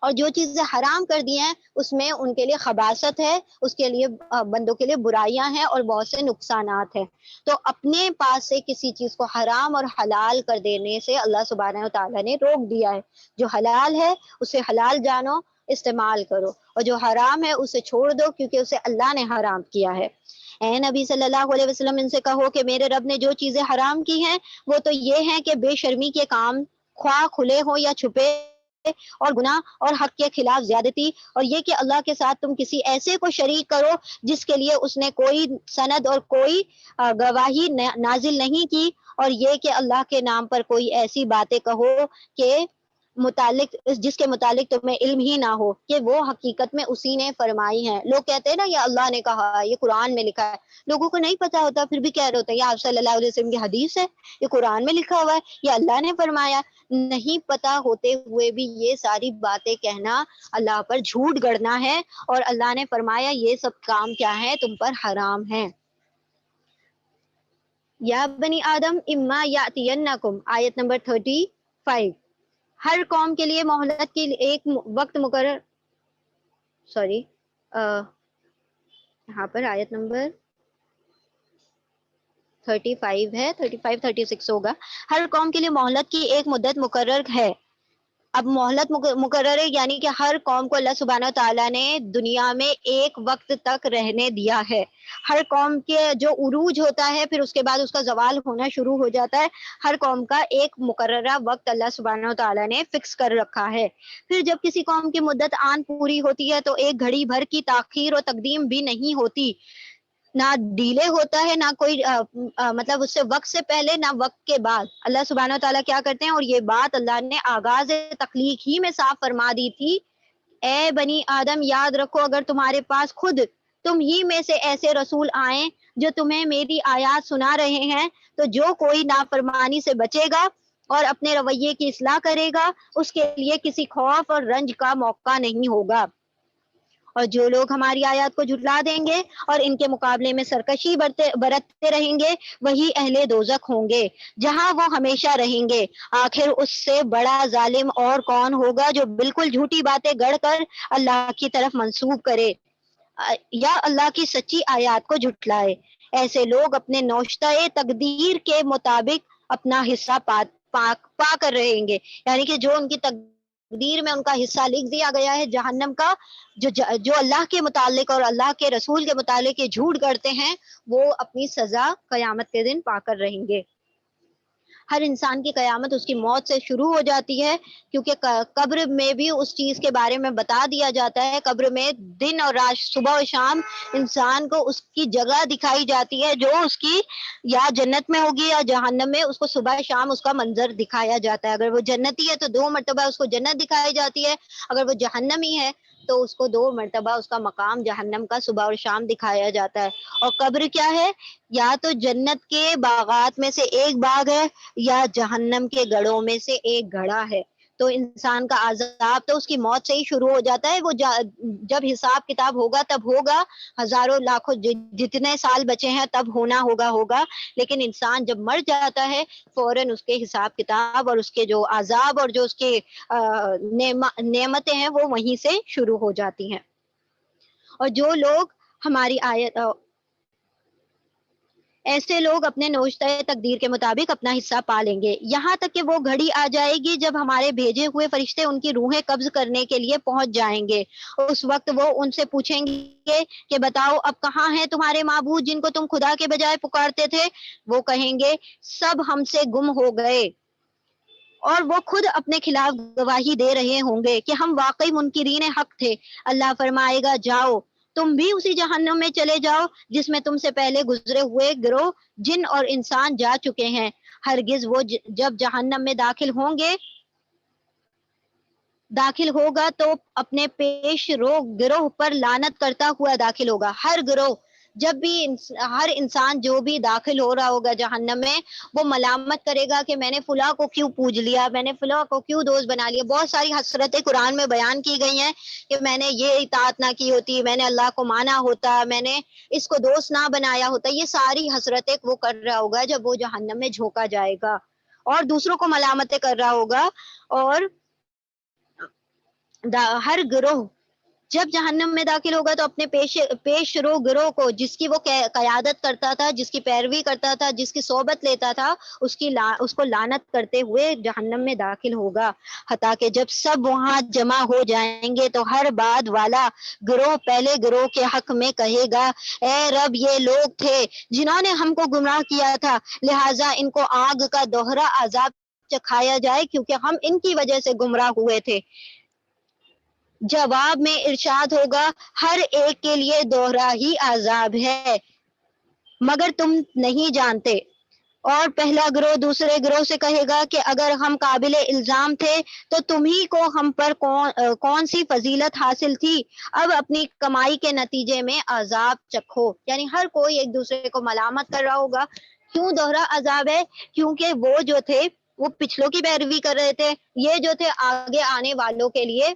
اور جو چیزیں حرام کر دی ہیں اس میں ان کے لیے خباثت ہے، اس کے لیے بندوں کے لیے برائیاں ہیں اور بہت سے نقصانات ہیں. تو اپنے پاس سے کسی چیز کو حرام اور حلال کر دینے سے اللہ سبحانہ تعالیٰ نے روک دیا ہے. جو حلال ہے اسے حلال جانو، استعمال کرو، اور جو حرام ہے اسے چھوڑ دو کیونکہ اسے اللہ نے حرام کیا ہے. اے نبی صلی اللہ علیہ وسلم ان سے کہو کہ میرے رب نے جو چیزیں حرام کی ہیں وہ تو یہ ہیں کہ بے شرمی کے کام، خواہ کھلے ہو یا چھپے، اور گناہ اور حق کے خلاف زیادتی، اور یہ کہ اللہ کے ساتھ تم کسی ایسے کو شریک کرو جس کے لیے اس نے کوئی سند اور کوئی گواہی نازل نہیں کی، اور یہ کہ اللہ کے نام پر کوئی ایسی باتیں کہو کہ جس کے متعلق تمہیں علم ہی نہ ہو کہ وہ حقیقت میں اسی نے فرمائی ہیں. لوگ کہتے ہیں نا یہ اللہ نے کہا ہے، یہ قرآن میں لکھا ہے، لوگوں کو نہیں پتا ہوتا پھر بھی کہہ رہے ہوتے ہیں یہ آپ صلی اللہ علیہ وسلم کی حدیث ہے، یہ قرآن میں لکھا ہوا ہے، یہ اللہ نے فرمایا. نہیں پتا ہوتے ہوئے بھی یہ ساری باتیں کہنا اللہ پر جھوٹ گڑنا ہے، اور اللہ نے فرمایا یہ سب کام کیا ہے؟ تم پر حرام ہے. یا بنی آدم اما یاتینکم، آیت نمبر 35. ہر قوم کے لیے مہلت کی ایک وقت مقرر، سوری یہاں پر آیت نمبر 35 ہے، 35 36 ہوگا. ہر قوم کے لیے مہلت کی ایک مدت مقرر ہے. اب مہلت مقرر ہے یعنی کہ ہر قوم کو اللہ سبحانہ تعالیٰ نے دنیا میں ایک وقت تک رہنے دیا ہے. ہر قوم کے جو عروج ہوتا ہے پھر اس کے بعد اس کا زوال ہونا شروع ہو جاتا ہے. ہر قوم کا ایک مقررہ وقت اللہ سبحانہ تعالیٰ نے فکس کر رکھا ہے. پھر جب کسی قوم کی مدت آن پوری ہوتی ہے تو ایک گھڑی بھر کی تاخیر و تقدیم بھی نہیں ہوتی. نہ ڈیلے ہوتا ہے، نہ کوئی مطلب اس سے وقت سے پہلے نہ وقت کے بعد اللہ سبحانہ و تعالیٰ کیا کرتے ہیں. اور یہ بات اللہ نے آغاز تخلیق ہی میں صاف فرما دی تھی. اے بنی آدم یاد رکھو، اگر تمہارے پاس خود تم ہی میں سے ایسے رسول آئیں جو تمہیں میری آیات سنا رہے ہیں، تو جو کوئی نافرمانی سے بچے گا اور اپنے رویے کی اصلاح کرے گا، اس کے لیے کسی خوف اور رنج کا موقع نہیں ہوگا. اور جو لوگ ہماری آیات کو جھٹلا دیں گے اور ان کے مقابلے میں سرکشی برتتے رہیں گے، وہی اہل دوزخ ہوں گے جہاں وہ ہمیشہ رہیں گے. آخر اس سے بڑا ظالم اور کون ہوگا جو بالکل جھوٹی باتیں گڑھ کر اللہ کی طرف منسوب کرے یا اللہ کی سچی آیات کو جھٹلائے. ایسے لوگ اپنے نوشتہ تقدیر کے مطابق اپنا حصہ پا کر رہیں گے. یعنی کہ جو ان کی تقدیر میں ان کا حصہ لکھ دیا گیا ہے جہنم کا، جو اللہ کے متعلق اور اللہ کے رسول کے متعلق یہ جھوٹ کرتے ہیں، وہ اپنی سزا قیامت کے دن پا کر رہیں گے. ہر انسان کی قیامت اس کی موت سے شروع ہو جاتی ہے، کیونکہ قبر میں بھی اس چیز کے بارے میں بتا دیا جاتا ہے. قبر میں دن اور رات، صبح و شام انسان کو اس کی جگہ دکھائی جاتی ہے، جو اس کی یا جنت میں ہوگی یا جہنم میں. اس کو صبح شام اس کا منظر دکھایا جاتا ہے. اگر وہ جنتی ہے تو 2 مرتبہ اس کو جنت دکھائی جاتی ہے، اگر وہ جہنمی ہے تو اس کو 2 مرتبہ اس کا مقام جہنم کا صبح اور شام دکھایا جاتا ہے. اور قبر کیا ہے؟ یا تو جنت کے باغات میں سے ایک باغ ہے یا جہنم کے گڑھوں میں سے ایک گڑھا ہے. تو انسان کا عذاب تو اس کی موت سے ہی شروع ہو جاتا ہے. وہ جب حساب کتاب ہوگا تب ہوگا، ہزاروں لاکھوں جتنے سال بچے ہیں تب ہونا ہوگا. لیکن انسان جب مر جاتا ہے فوراً اس کے حساب کتاب اور اس کے جو عذاب اور جو اس کے نعمتیں ہیں وہ وہیں سے شروع ہو جاتی ہیں. اور جو لوگ ہماری آیت ایسے لوگ اپنے نوشتہ تقدیر کے مطابق اپنا حصہ پا لیں گے، یہاں تک کہ وہ گھڑی آ جائے گی جب ہمارے بھیجے ہوئے فرشتے ان کی روحیں قبض کرنے کے لیے پہنچ جائیں گے. اس وقت وہ ان سے پوچھیں گے کہ بتاؤ اب کہاں ہیں تمہارے معبود جن کو تم خدا کے بجائے پکارتے تھے؟ وہ کہیں گے سب ہم سے گم ہو گئے، اور وہ خود اپنے خلاف گواہی دے رہے ہوں گے کہ ہم واقعی منکرین حق تھے. اللہ فرمائے گا جاؤ تم بھی اسی جہنم میں چلے جاؤ جس میں تم سے پہلے گزرے ہوئے گروہ جن اور انسان جا چکے ہیں. ہرگز وہ جب جہنم میں داخل ہوگا تو اپنے پیش رو گروہ پر لعنت کرتا ہوا داخل ہوگا. ہر گروہ، جب بھی ہر انسان جو بھی داخل ہو رہا ہوگا جہنم میں، وہ ملامت کرے گا کہ میں نے فلاں کو کیوں پوج لیا، میں نے فلاں کو کیوں دوست بنا لیا. بہت ساری حسرتیں قرآن میں بیان کی گئی ہیں کہ میں نے یہ اطاعت نہ کی ہوتی، میں نے اللہ کو مانا ہوتا، میں نے اس کو دوست نہ بنایا ہوتا. یہ ساری حسرتیں وہ کر رہا ہوگا جب وہ جہنم میں جھونکا جائے گا اور دوسروں کو ملامتیں کر رہا ہوگا. اور ہر گروہ جب جہنم میں داخل ہوگا تو اپنے پیش رو گروہ کو، جس کی وہ قیادت کرتا تھا، جس کی پیروی کرتا تھا، جس کی صحبت لیتا تھا، اس کو لعنت کرتے ہوئے جہنم میں داخل ہوگا. حتیٰ کہ جب سب وہاں جمع ہو جائیں گے تو ہر بعد والا گروہ پہلے گروہ کے حق میں کہے گا اے رب یہ لوگ تھے جنہوں نے ہم کو گمراہ کیا تھا، لہٰذا ان کو آگ کا دوہرا عذاب چکھایا جائے کیونکہ ہم ان کی وجہ سے گمراہ ہوئے تھے. جواب میں ارشاد ہوگا ہر ایک کے لیے دوہرا ہی عذاب ہے مگر تم نہیں جانتے. اور پہلا گروہ دوسرے گروہ سے کہے گا کہ اگر ہم قابل الزام تھے تو تمہیں کو ہم پر کون سی فضیلت حاصل تھی، اب اپنی کمائی کے نتیجے میں عذاب چکھو. یعنی ہر کوئی ایک دوسرے کو ملامت کر رہا ہوگا. کیوں دوہرا عذاب ہے؟ کیونکہ وہ جو تھے وہ پچھلوں کی پیروی کر رہے تھے، یہ جو تھے آگے آنے والوں کے لیے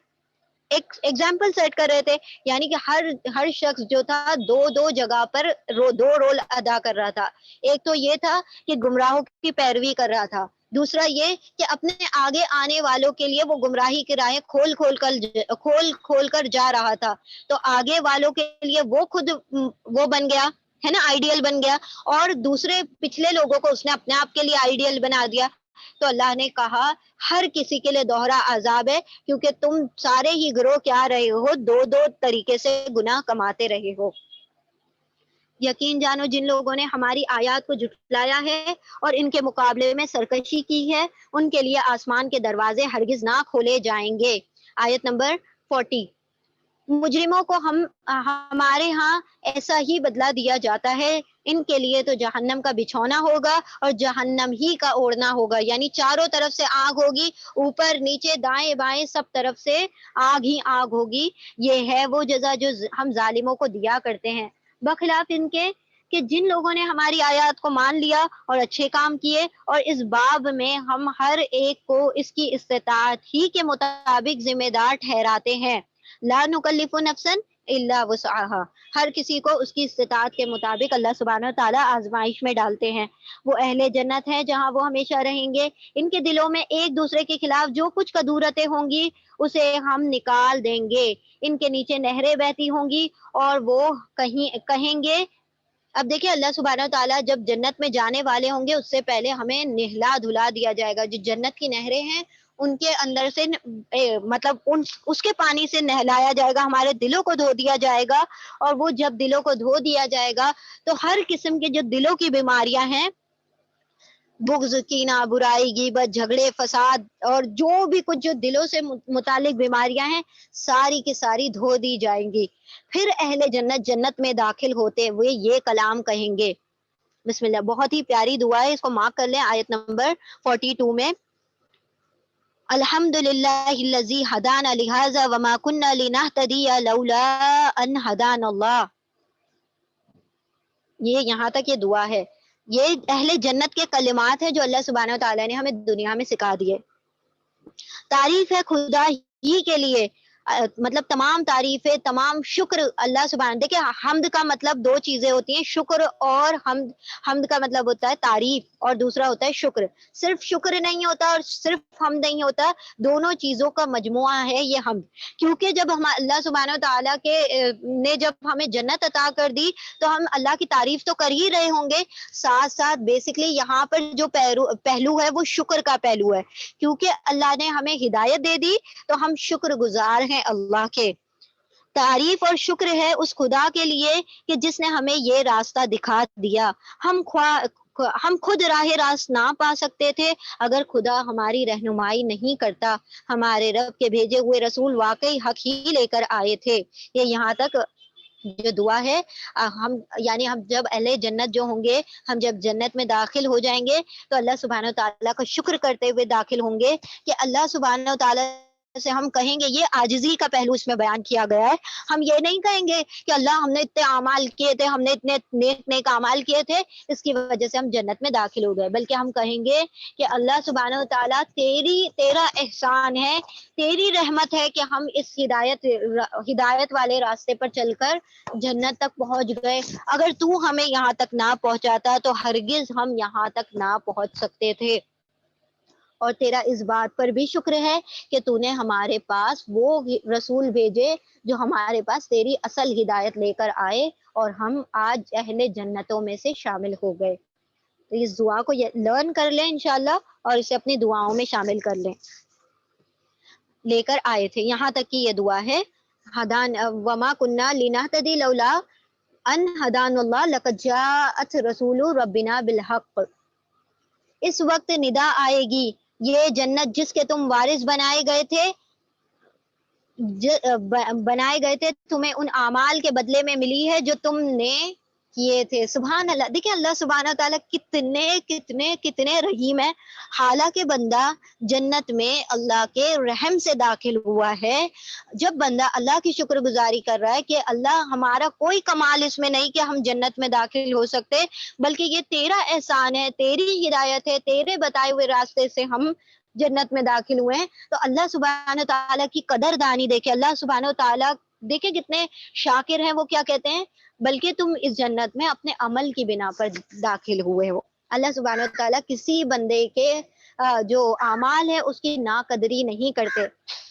ایک ایگزامپل سیٹ کر رہے تھے. یعنی کہ ہر شخص جو تھا دو جگہ پر 2 رول ادا کر رہا تھا. ایک تو یہ تھا کہ گمراہوں کی پیروی کر رہا تھا، دوسرا یہ کہ اپنے آگے آنے والوں کے لیے وہ گمراہی کی راہیں کھول کر جا رہا تھا. تو آگے والوں کے لیے وہ خود وہ بن گیا ہے نا، آئیڈیل بن گیا، اور دوسرے پچھلے لوگوں کو اس نے اپنے آپ کے لیے آئیڈیل بنا دیا. تو اللہ نے کہا ہر کسی کے لیے دوہرا عذاب ہے کیونکہ تم سارے ہی گروہ کیا رہے ہو، 2 طریقے سے گناہ کماتے رہے ہو. یقین جانو جن لوگوں نے ہماری آیات کو جھٹلایا ہے اور ان کے مقابلے میں سرکشی کی ہے، ان کے لیے آسمان کے دروازے ہرگز نہ کھولے جائیں گے. آیت نمبر 40. مجرموں کو ہمارے ہاں ایسا ہی بدلہ دیا جاتا ہے، ان کے لیے تو جہنم کا بچھونا ہوگا اور جہنم ہی کا اوڑھنا ہوگا، یعنی چاروں طرف سے آگ ہوگی، اوپر نیچے دائیں بائیں سب طرف سے آگ ہی آگ ہوگی۔ یہ ہے وہ جزا جو ہم ظالموں کو دیا کرتے ہیں، بخلاف ان کے کہ جن لوگوں نے ہماری آیات کو مان لیا اور اچھے کام کیے، اور اس باب میں ہم ہر ایک کو اس کی استطاعت ہی کے مطابق ذمہ دار ٹھہراتے ہیں۔ لا نکلف نفسا الا وسعها، ہر کسی کو اس کی استطاعت کے مطابق اللہ سبحانہ تعالیٰ آزمائش میں ڈالتے ہیں۔ وہ اہل جنت ہیں جہاں وہ ہمیشہ رہیں گے، ان کے دلوں میں ایک دوسرے کے خلاف جو کچھ کدورتیں ہوں گی اسے ہم نکال دیں گے، ان کے نیچے نہریں بہتی ہوں گی اور وہ کہیں گے۔ اب دیکھیں اللہ سبحانہ تعالیٰ جب جنت میں جانے والے ہوں گے اس سے پہلے ہمیں نہلا دھلا دیا جائے گا، جو جنت کی نہریں ہیں ان کے اندر سے مطلب اس کے پانی سے نہلایا جائے گا، ہمارے دلوں کو دھو دیا جائے گا، اور وہ جب دلوں کو دھو دیا جائے گا تو ہر قسم کے جو دلوں کی بیماریاں ہیں، بغض، کینہ، برائی، غیبت، جھگڑے، فساد اور جو بھی کچھ جو دلوں سے متعلق بیماریاں ہیں ساری کی ساری دھو دی جائیں گی۔ پھر اہل جنت جنت میں داخل ہوتے ہوئے یہ کلام کہیں گے، بسم اللہ، بہت ہی پیاری دعا ہے، اس کو مارک کر لیں، آیت نمبر 42 میں، الحمد للہ الذی ہدانا لہذا وما کنا لنہتدی لولا ان ہدانا اللہ۔ یہ یہاں تک یہ دعا ہے، یہ اہل جنت کے کلمات ہیں جو اللہ سبحانہ و تعالیٰ نے ہمیں دنیا میں سکھا دیے۔ تعریف ہے خدا ہی کے لیے، مطلب تمام تعریفیں، تمام شکر اللہ سبحانہ۔ دیکھیں حمد کا مطلب دو چیزیں ہوتی ہیں، شکر اور حمد۔ حمد کا مطلب ہوتا ہے تعریف اور دوسرا ہوتا ہے شکر۔ صرف شکر نہیں ہوتا اور صرف حمد نہیں ہوتا، دونوں چیزوں کا مجموعہ ہے یہ حمد، کیونکہ جب ہم اللہ سبحانہ تعالیٰ کے نے جب ہمیں جنت عطا کر دی تو ہم اللہ کی تعریف تو کر ہی رہے ہوں گے، ساتھ ساتھ بیسکلی یہاں پر جو پہلو ہے وہ شکر کا پہلو ہے، کیونکہ اللہ نے ہمیں ہدایت دے دی تو ہم شکر گزار ہیں اللہ کے۔ تعریف اور شکر ہے اس خدا کے لیے کہ جس نے ہمیں یہ راستہ دکھا دیا۔ ہم خود راہ راست نہ پا سکتے تھے اگر خدا ہماری رہنمائی نہیں کرتا۔ ہمارے رب کے بھیجے ہوئے رسول واقعی حق ہی لے کر آئے تھے۔ یہ یہاں تک جو دعا ہے، ہم یعنی ہم جب اہل جنت جو ہوں گے، ہم جب جنت میں داخل ہو جائیں گے تو اللہ سبحانہ تعالیٰ کا شکر کرتے ہوئے داخل ہوں گے کہ اللہ سبحانہ تعالیٰ سے ہم کہیں گے، یہ عاجزی کا پہلو اس میں بیان کیا گیا ہے، ہم یہ نہیں کہیں گے کہ اللہ ہم نے اتنے اعمال کیے تھے، ہم نے اتنے نیک نیک اعمال کیے تھے اس کی وجہ سے ہم جنت میں داخل ہو گئے، بلکہ ہم کہیں گے کہ اللہ سبحانہ تعالیٰ تیرا احسان ہے، تیری رحمت ہے کہ ہم اس ہدایت والے راستے پر چل کر جنت تک پہنچ گئے، اگر تو ہمیں یہاں تک نہ پہنچاتا تو ہرگز ہم یہاں تک نہ پہنچ سکتے تھے۔ اور تیرا اس بات پر بھی شکر ہے کہ تو نے ہمارے پاس وہ رسول بھیجے جو ہمارے پاس تیری اصل ہدایت لے کر آئے اور ہم آج اہل جنتوں میں سے شامل ہو گئے۔ تو اس دعا کو لرن کر لیں انشاءاللہ اور اسے اپنی دعاؤں میں شامل کر لیں۔ لے کر آئے تھے، یہاں تک کی یہ دعا ہے، ہدان وما کننا لنہتدی لولا ان ہدان اللہ لقد جاءت رسول ربنا بالحق۔ اس وقت ندا آئے گی، یہ جنت جس کے تم وارث بنائے گئے تھے تمہیں ان اعمال کے بدلے میں ملی ہے جو تم نے کیے تھے۔ سبحان اللہ، دیکھیں اللہ سبحانہ تعالیٰ کتنے کتنے کتنے رحیم ہے، حالانکہ بندہ جنت میں اللہ کے رحم سے داخل ہوا ہے، جب بندہ اللہ کی شکر گزاری کر رہا ہے کہ اللہ ہمارا کوئی کمال اس میں نہیں کہ ہم جنت میں داخل ہو سکتے، بلکہ یہ تیرا احسان ہے، تیری ہدایت ہے، تیرے بتائے ہوئے راستے سے ہم جنت میں داخل ہوئے ہیں، تو اللہ سبحانہ تعالیٰ کی قدر دانی دیکھے، اللہ سبحانہ تعالیٰ دیکھیں کتنے شاکر ہیں، وہ کیا کہتے ہیں، بلکہ تم اس جنت میں اپنے عمل کی بنا پر داخل ہوئے ہو۔ اللہ سبحانہ تعالیٰ کسی بندے کے جو اعمال ہے اس کی ناقدری نہیں کرتے،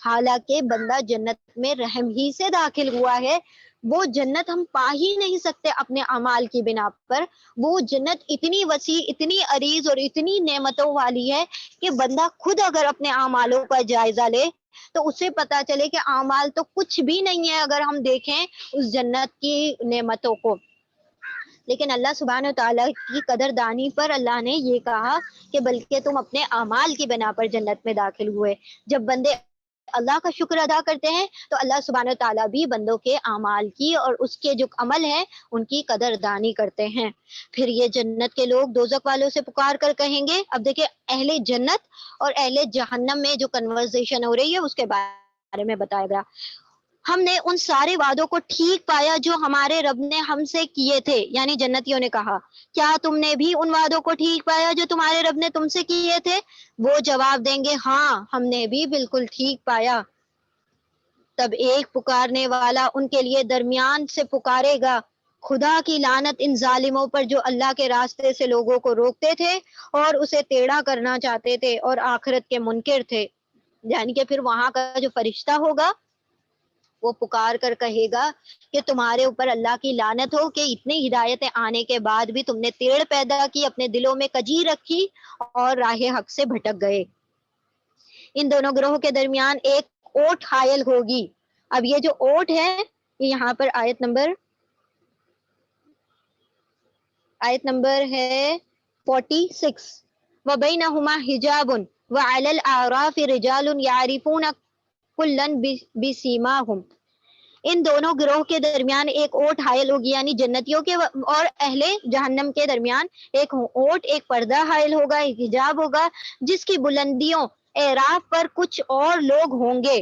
حالانکہ بندہ جنت میں رحم ہی سے داخل ہوا ہے، وہ جنت ہم پا ہی نہیں سکتے اپنے اعمال کی بنا پر، وہ جنت اتنی وسیع، اتنی عریض اور اتنی نعمتوں والی ہے کہ بندہ خود اگر اپنے اعمالوں کا جائزہ لے تو اسے پتا چلے کہ اعمال تو کچھ بھی نہیں ہے اگر ہم دیکھیں اس جنت کی نعمتوں کو۔ لیکن اللہ سبحانہ تعالیٰ کی قدر دانی پر اللہ نے یہ کہا کہ بلکہ تم اپنے اعمال کی بنا پر جنت میں داخل ہوئے۔ جب بندے اللہ کا شکر ادا کرتے ہیں تو اللہ سبحانہ تعالیٰ بھی بندوں کے اعمال کی اور اس کے جو عمل ہیں ان کی قدردانی کرتے ہیں۔ پھر یہ جنت کے لوگ دوزخ والوں سے پکار کر کہیں گے، اب دیکھیں اہل جنت اور اہل جہنم میں جو کنورزیشن ہو رہی ہے اس کے بارے میں بتایا گیا، ہم نے ان سارے وعدوں کو ٹھیک پایا جو ہمارے رب نے ہم سے کیے تھے، یعنی جنتیوں نے کہا کیا تم نے بھی ان وعدوں کو ٹھیک پایا جو تمہارے رب نے تم سے کیے تھے؟ وہ جواب دیں گے ہاں ہم نے بھی بالکل ٹھیک پایا۔ تب ایک پکارنے والا ان کے لیے درمیان سے پکارے گا، خدا کی لعنت ان ظالموں پر جو اللہ کے راستے سے لوگوں کو روکتے تھے اور اسے ٹیڑھا کرنا چاہتے تھے اور آخرت کے منکر تھے۔ یعنی کہ پھر وہاں کا جو فرشتہ ہوگا وہ پکار کر کہے گا کہ تمہارے اوپر اللہ کی لعنت ہو کہ اتنی ہدایتیں آنے کے بعد بھی تم نے ٹیڑھ پیدا کی، اپنے دلوں میں کجی رکھی اور راہ حق سے بھٹک گئے۔ ان دونوں گروہوں کے درمیان ایک اوٹ حائل ہوگی۔ اب یہ جو اوٹ ہے یہ یہاں پر آیت نمبر ہے 46، وَبَيْنَهُمَا حِجَابٌ وَعَلَى الْأَعْرَافِ رِجَالٌ يَعْرِفُونَ كُلًّا بِسِيمَاهُمْ۔ ان دونوں گروہ کے درمیان ایک اوٹ حائل ہوگی، یعنی جنتیوں کے اور اہل جہنم کے درمیان ایک اوٹ، ایک پردہ حائل ہوگا، ایک حجاب ہوگا جس کی بلندیوں اعراف پر کچھ اور لوگ ہوں گے۔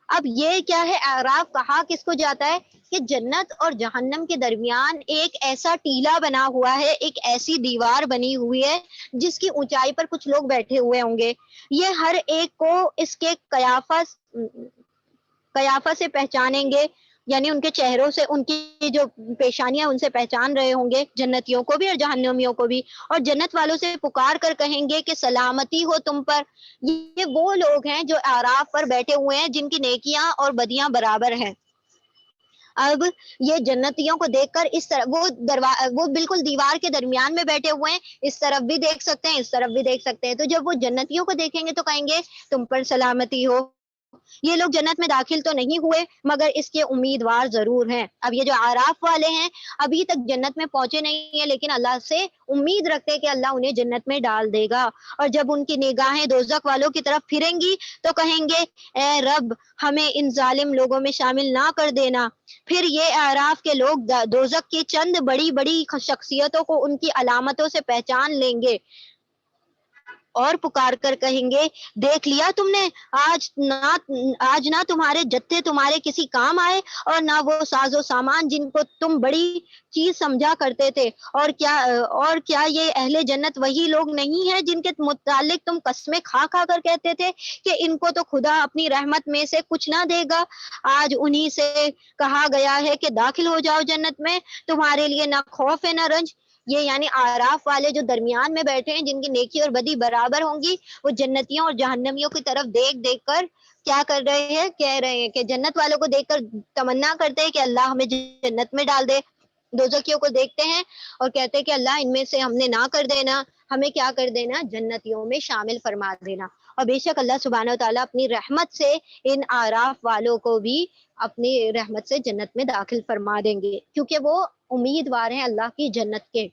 اب یہ کیا ہے اعراف کہا کس کو جاتا ہے کہ جنت اور جہنم کے درمیان ایک ایسا ٹیلا بنا ہوا ہے، ایک ایسی دیوار بنی ہوئی ہے جس کی اونچائی پر کچھ لوگ بیٹھے ہوئے ہوں گے۔ یہ ہر ایک کو اس کے قیافہ سے پہچانیں گے، یعنی ان کے چہروں سے، ان کی جو پیشانیاں ان سے پہچان رہے ہوں گے، جنتیوں کو بھی اور جہنمیوں کو بھی، اور جنت والوں سے پکار کر کہیں گے کہ سلامتی ہو تم پر۔ یہ وہ لوگ ہیں جو اعراف پر بیٹھے ہوئے ہیں جن کی نیکیاں اور بدیاں برابر ہیں۔ اب یہ جنتیوں کو دیکھ کر اس طرح وہ بالکل دیوار کے درمیان میں بیٹھے ہوئے ہیں، اس طرف بھی دیکھ سکتے ہیں، اس طرف بھی دیکھ سکتے ہیں، تو جب وہ جنتیوں کو دیکھیں گے تو کہیں گے تم پر سلامتی ہو۔ یہ لوگ جنت میں داخل تو نہیں ہوئے مگر اس کے امیدوار ضرور ہیں۔ اب یہ جو اعراف والے ہیں ابھی تک جنت میں پہنچے نہیں ہیں لیکن اللہ سے امید رکھتے ہیں کہ اللہ انہیں جنت میں ڈال دے گا، اور جب ان کی نگاہیں دوزخ والوں کی طرف پھریں گی تو کہیں گے اے رب ہمیں ان ظالم لوگوں میں شامل نہ کر دینا۔ پھر یہ اعراف کے لوگ دوزخ کی چند بڑی بڑی شخصیتوں کو ان کی علامتوں سے پہچان لیں گے اور پکار کر کہیں گے دیکھ لیا تم نے، آج نہ تمہارے جتھے تمہارے کسی کام آئے اور نہ وہ ساز و سامان جن کو تم بڑی چیز سمجھا کرتے تھے، اور کیا یہ اہل جنت وہی لوگ نہیں ہیں جن کے متعلق تم قسمیں کھا کھا کر کہتے تھے کہ ان کو تو خدا اپنی رحمت میں سے کچھ نہ دے گا؟ آج انہی سے کہا گیا ہے کہ داخل ہو جاؤ جنت میں، تمہارے لیے نہ خوف ہے نہ رنج۔ یہ یعنی اعراف والے جو درمیان میں بیٹھے ہیں جن کی نیکی اور بدی برابر ہوں گی، وہ جنتیوں اور جہنمیوں کی طرف دیکھ دیکھ کر کیا کر رہے ہیں، کہہ رہے ہیں کہ جنت والوں کو دیکھ کر تمنا کرتے ہیں کہ اللہ ہمیں جنت میں ڈال دے، دوزخیوں کو دیکھتے ہیں اور کہتے ہیں کہ اللہ ان میں سے ہم نے نہ کر دینا، ہمیں کیا کر دینا، جنتیوں میں شامل فرما دینا۔ اور بے شک اللہ سبحانہ و تعالیٰ اپنی رحمت سے ان اعراف والوں کو بھی اپنی رحمت سے جنت میں داخل فرما دیں گے کیونکہ وہ امیدوار ہیں اللہ کی جنت کے۔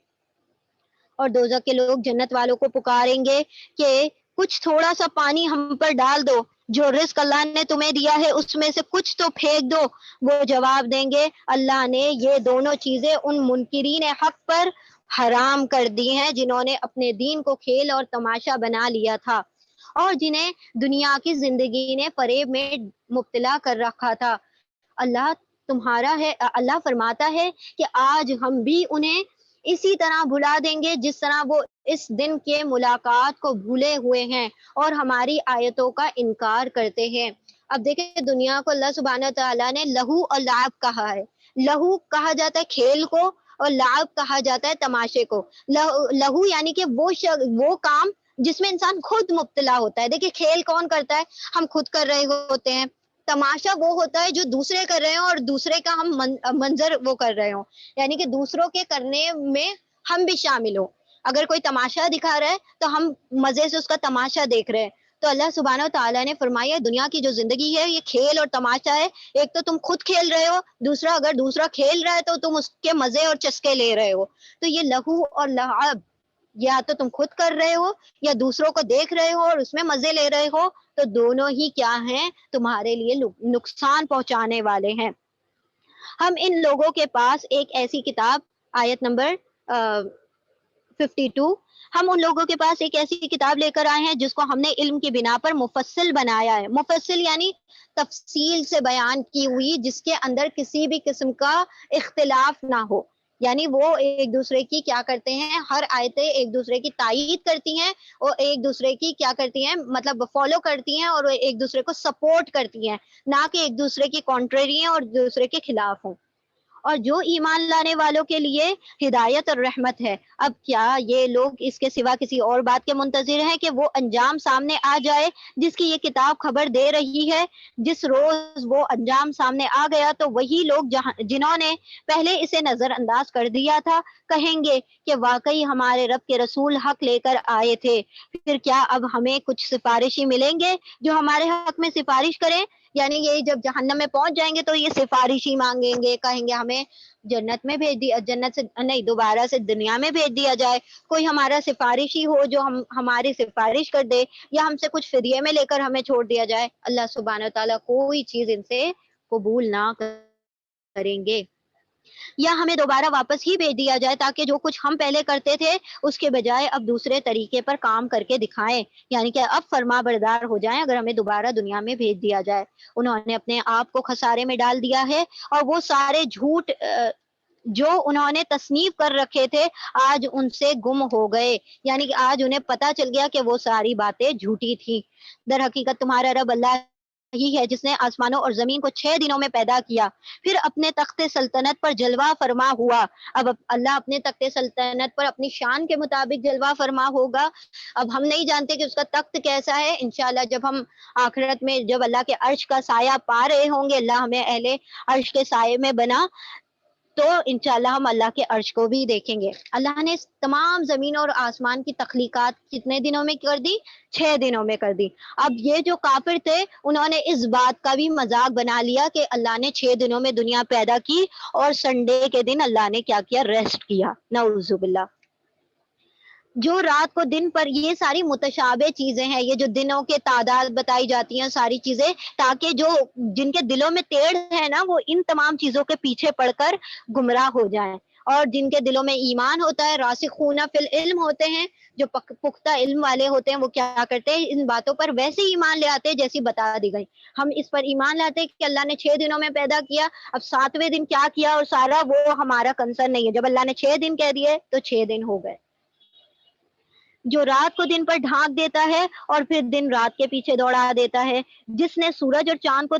اور دوزخ کے لوگ جنت والوں کو پکاریں گے کہ کچھ تھوڑا سا پانی ہم پر ڈال دو، جو رزق اللہ نے تمہیں دیا ہے اس میں سے کچھ تو پھینک دو۔ وہ جواب دیں گے اللہ نے یہ دونوں چیزیں ان منکرین حق پر حرام کر دی ہیں جنہوں نے اپنے دین کو کھیل اور تماشا بنا لیا تھا اور جنہیں دنیا کی زندگی نے فریب میں مبتلا کر رکھا تھا۔ اللہ فرماتا ہے کہ آج ہم بھی انہیں اسی طرح بھلا دیں گے جس طرح وہ اس دن کے ملاقات کو بھولے ہوئے ہیں اور ہماری آیتوں کا انکار کرتے ہیں۔ اب دیکھیں دنیا کو اللہ سبحانہ تعالیٰ نے لہو اور لعب کہا ہے۔ لہو کہا جاتا ہے کھیل کو اور لعب کہا جاتا ہے تماشے کو۔ لہو یعنی کہ وہ کام جس میں انسان خود مبتلا ہوتا ہے۔ دیکھیں کھیل کون کرتا ہے؟ ہم خود کر رہے ہوتے ہیں۔ تماشا وہ ہوتا ہے جو دوسرے کر رہے ہوں اور دوسرے کا ہم منظر وہ کر رہے ہوں، یعنی کہ دوسروں کے کرنے میں ہم بھی شامل ہوں۔ اگر کوئی تماشا دکھا رہا ہے تو ہم مزے سے اس کا تماشا دیکھ رہے ہیں۔ تو اللہ سبحانہ و تعالیٰ نے فرمایا دنیا کی جو زندگی ہے یہ کھیل اور تماشا ہے۔ ایک تو تم خود کھیل رہے ہو، دوسرا اگر دوسرا کھیل رہا ہے تو تم اس کے مزے اور چسکے لے رہے ہو۔ تو یہ لہو اور لعب یا تو تم خود کر رہے ہو یا دوسروں کو دیکھ رہے ہو اور اس میں مزے لے رہے ہو، تو دونوں ہی کیا ہیں، تمہارے لیے نقصان پہنچانے والے ہیں۔ ہم ان لوگوں کے پاس ایک ایسی کتاب، آیت نمبر 52، ہم ان لوگوں کے پاس ایک ایسی کتاب لے کر آئے ہیں جس کو ہم نے علم کی بنا پر مفصل بنایا ہے۔ مفصل یعنی تفصیل سے بیان کی ہوئی، جس کے اندر کسی بھی قسم کا اختلاف نہ ہو، یعنی وہ ایک دوسرے کی کیا کرتے ہیں، ہر آیتیں ایک دوسرے کی تائید کرتی ہیں اور ایک دوسرے کی کیا کرتی ہیں، مطلب فالو کرتی ہیں اور ایک دوسرے کو سپورٹ کرتی ہیں، نہ کہ ایک دوسرے کی کانٹریری ہیں اور دوسرے کے خلاف ہوں۔ اور جو ایمان لانے والوں کے لیے ہدایت اور رحمت ہے۔ اب کیا یہ لوگ اس کے سوا کسی اور بات کے منتظر ہیں کہ وہ انجام سامنے آ جائے جس کی یہ کتاب خبر دے رہی ہے؟ جس روز وہ انجام سامنے آ گیا تو وہی لوگ جنہوں نے پہلے اسے نظر انداز کر دیا تھا کہیں گے کہ واقعی ہمارے رب کے رسول حق لے کر آئے تھے، پھر کیا اب ہمیں کچھ سفارشی ملیں گے جو ہمارے حق میں سفارش کریں؟ یعنی یہ جب جہنم میں پہنچ جائیں گے تو یہ سفارش ہی مانگیں گے، کہیں گے ہمیں جنت میں بھیج دیا، جنت سے نہیں، دوبارہ سے دنیا میں بھیج دیا جائے، کوئی ہمارا سفارشی ہو جو ہماری سفارش کر دے، یا ہم سے کچھ فدیے میں لے کر ہمیں چھوڑ دیا جائے۔ اللہ سبحانہ تعالیٰ کوئی چیز ان سے قبول نہ کریں گے، یا ہمیں دوبارہ واپس ہی بھیج دیا جائے تاکہ جو کچھ ہم پہلے کرتے تھے اس کے بجائے اب دوسرے طریقے پر کام کر کے دکھائیں، یعنی کہ اب فرما بردار ہو جائیں اگر ہمیں دوبارہ دنیا میں بھیج دیا جائے۔ انہوں نے اپنے آپ کو خسارے میں ڈال دیا ہے، اور وہ سارے جھوٹ جو انہوں نے تصنیف کر رکھے تھے آج ان سے گم ہو گئے، یعنی کہ آج انہیں پتا چل گیا کہ وہ ساری باتیں جھوٹی تھی۔ در حقیقت تمہارا رب اللہ ہی ہے جس نے آسمانوں اور زمین کو 6 دنوں میں پیدا کیا، پھر اپنے تخت سلطنت پر جلوہ فرما ہوا۔ اب اللہ اپنے تخت سلطنت پر اپنی شان کے مطابق جلوہ فرما ہوگا۔ اب ہم نہیں جانتے کہ اس کا تخت کیسا ہے، انشاءاللہ جب ہم آخرت میں جب اللہ کے عرش کا سایہ پا رہے ہوں گے، اللہ ہمیں اہل عرش کے سائے میں بنا، تو انشاءاللہ ہم اللہ کے عرش کو بھی دیکھیں گے۔ اللہ نے تمام زمین اور آسمان کی تخلیقات کتنے دنوں میں کر دی؟ 6 دنوں میں کر دی۔ اب یہ جو کافر تھے انہوں نے اس بات کا بھی مذاق بنا لیا کہ اللہ نے 6 دنوں میں دنیا پیدا کی اور سنڈے کے دن اللہ نے کیا کیا؟ ریسٹ کیا۔ نعوذ باللہ۔ جو رات کو دن پر، یہ ساری متشابہ چیزیں ہیں، یہ جو دنوں کے تعداد بتائی جاتی ہیں ساری چیزیں، تاکہ جو جن کے دلوں میں ٹیڑھ ہے نا وہ ان تمام چیزوں کے پیچھے پڑ کر گمراہ ہو جائیں، اور جن کے دلوں میں ایمان ہوتا ہے، راسخون فی العلم ہوتے ہیں، جو پختہ علم والے ہوتے ہیں، وہ کیا کرتے ہیں؟ ان باتوں پر ویسے ہی ایمان لے آتے ہیں جیسی بتا دی گئی۔ ہم اس پر ایمان لاتے ہیں کہ اللہ نے 6 دنوں میں پیدا کیا، اب 7ویں دن کیا کیا اور سارا وہ ہمارا کنسرن نہیں ہے، جب اللہ نے 6 دن کہہ دیے تو 6 دن ہو گئے۔ جو رات کو دن پر ڈھانک دیتا ہے اور پھر دن رات کے پیچھے دوڑا دیتا ہے، جس نے سورج اور چاند کو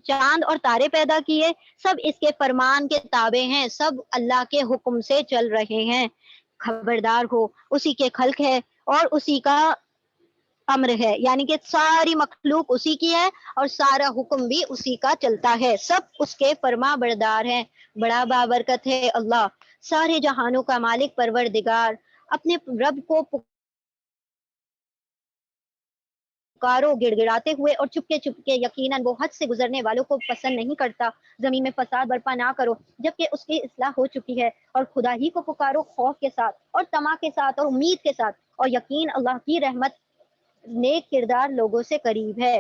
چاند اور تارے پیدا کیے، سب اس کے فرمان کے تابع ہیں، سب اللہ کے حکم سے چل رہے ہیں۔ خبردار ہو، اسی کے خلق ہے اور اسی کا امر ہے، یعنی کہ ساری مخلوق اسی کی ہے اور سارا حکم بھی اسی کا چلتا ہے، سب اس کے فرما بردار ہیں۔ بڑا بابرکت ہے اللہ، سارے جہانوں کا مالک پروردگار۔ اپنے رب کو پکارو گڑ گڑاتے ہوئے اور چپکے، یقیناً وہ حد سے گزرنے والوں کو پسند نہیں کرتا۔ زمین میں فساد برپا نہ کرو جبکہ اس کی اصلاح ہو چکی ہے، اور خدا ہی کو پکارو خوف کے ساتھ اور طمع کے ساتھ اور امید کے ساتھ، اور یقین اللہ کی رحمت نیک کردار لوگوں سے قریب ہے۔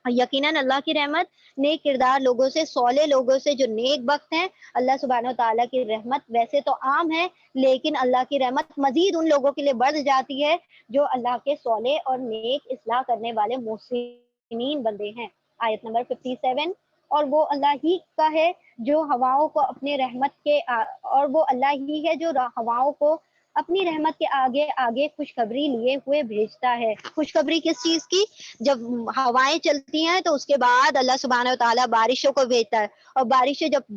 یقیناً اللہ کی رحمت نیک کردار لوگوں سے، صالح لوگوں سے جو نیک بخت ہیں۔ اللہ سبحانہ و تعالیٰ کی رحمت ویسے تو عام ہے، لیکن اللہ کی رحمت مزید ان لوگوں کے لیے بڑھ جاتی ہے جو اللہ کے صالح اور نیک اصلاح کرنے والے محسنین بندے ہیں۔ آیت نمبر 57۔ اور وہ اللہ ہی کا ہے جو ہواؤں کو اپنے رحمت کے اور وہ اللہ ہی ہے جو ہواؤں کو اپنی رحمت کے آگے آگے خوشخبری لیے ہوئے بھیجتا ہے۔ خوشخبری کس چیز کی؟ جب ہوائیں چلتی ہیں تو اس کے بعد اللہ سبحانہ و تعالیٰ بارشوں کو بھیجتا ہے، اور بارشیں جب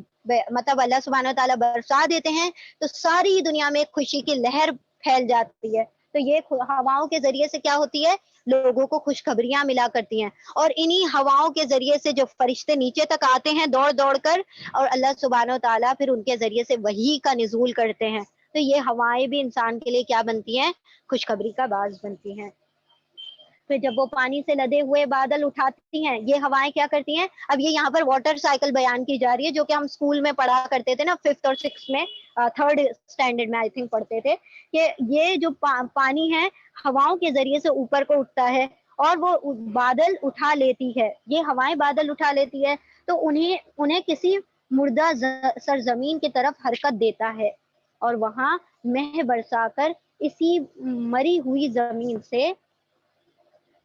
مطلب اللہ سبحانہ و تعالیٰ برسا دیتے ہیں تو ساری دنیا میں خوشی کی لہر پھیل جاتی ہے۔ تو یہ ہواؤں کے ذریعے سے کیا ہوتی ہے؟ لوگوں کو خوشخبریاں ملا کرتی ہیں، اور انہی ہواؤں کے ذریعے سے جب فرشتے نیچے تک آتے ہیں دوڑ دوڑ کر، اور اللہ سبحانہ و تعالیٰ پھر ان کے ذریعے سے وحی کا نزول کرتے ہیں، تو یہ ہوائیں بھی انسان کے لیے کیا بنتی ہیں؟ خوشخبری کا باعث بنتی ہیں۔ پھر جب وہ پانی سے لدے ہوئے بادل اٹھاتی ہیں، یہ ہوائیں کیا کرتی ہیں؟ اب یہ یہاں پر واٹر سائیکل بیان کی جا رہی ہے، جو کہ ہم اسکول میں پڑھا کرتے تھے نا، 5th اور 6th میں، 3rd اسٹینڈرڈ میں آئی تھنک پڑھتے تھے، کہ یہ جو پانی ہے ہواؤں کے ذریعے سے اوپر کو اٹھتا ہے اور وہ بادل اٹھا لیتی ہے، یہ ہوائیں بادل اٹھا لیتی ہے، تو انہیں کسی مردہ سرزمین کی طرف حرکت دیتا ہے اور وہاں مہ برسا کر اسی مری ہوئی زمین سے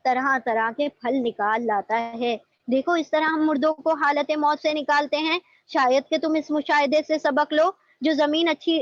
طرح طرح کے پھل نکال لاتا ہے۔ دیکھو اس طرح ہم مردوں کو حالت موت سے نکالتے ہیں، شاید کہ تم اس مشاہدے سے سبق لو، جو زمین اچھی